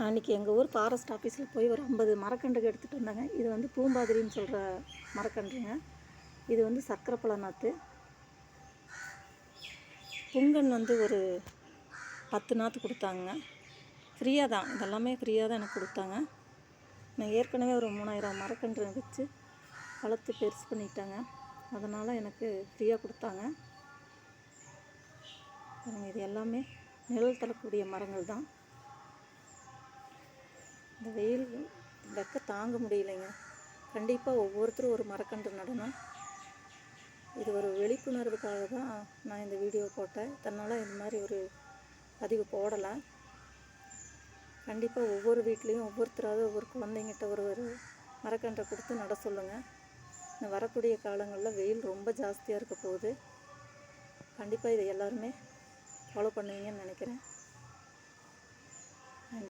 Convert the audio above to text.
அன்றைக்கி எங்கள் ஊர் ஃபாரஸ்ட் ஆஃபீஸில் போய் ஒரு 50 மரக்கன்றுகள் எடுத்துகிட்டு வந்தாங்க. இது வந்து பூம்பாதிரின்னு சொல்கிற மரக்கன்றுங்க. இது வந்து சக்கரைப்பழ நாற்று. புங்கன் வந்து ஒரு 10 நாற்று கொடுத்தாங்க. ஃப்ரீயாக தான், இதெல்லாமே ஃப்ரீயாக தான் எனக்கு கொடுத்தாங்க. நான் ஏற்கனவே ஒரு 3000 மரக்கன்று வச்சு வளர்த்து பெருசு பண்ணிட்டாங்க. அதனால் எனக்கு ஃப்ரீயாக கொடுத்தாங்க. இது எல்லாமே நிழல் தரக்கூடிய மரங்கள் தான். இந்த வெயில் வெக்க தாங்க முடியலைங்க. கண்டிப்பாக ஒவ்வொருத்தரும் ஒரு மரக்கன்று நடணும். இது ஒரு விழிப்புணர்வுக்காக தான் நான் இந்த வீடியோ போட்டேன். இதனால் இந்த மாதிரி ஒரு பதிவு போடலை. கண்டிப்பாக ஒவ்வொரு வீட்லேயும் ஒவ்வொருத்தராவது ஒவ்வொரு குழந்தைங்கிட்ட ஒரு மரக்கன்றை கொடுத்து நட சொல்லுங்கள். இந்த வரக்கூடிய காலங்களில் வெயில் ரொம்ப ஜாஸ்தியாக இருக்க போகுது. கண்டிப்பாக இதை எல்லாருமே ஃபாலோ பண்ணுவீங்கன்னு நினைக்கிறேன்.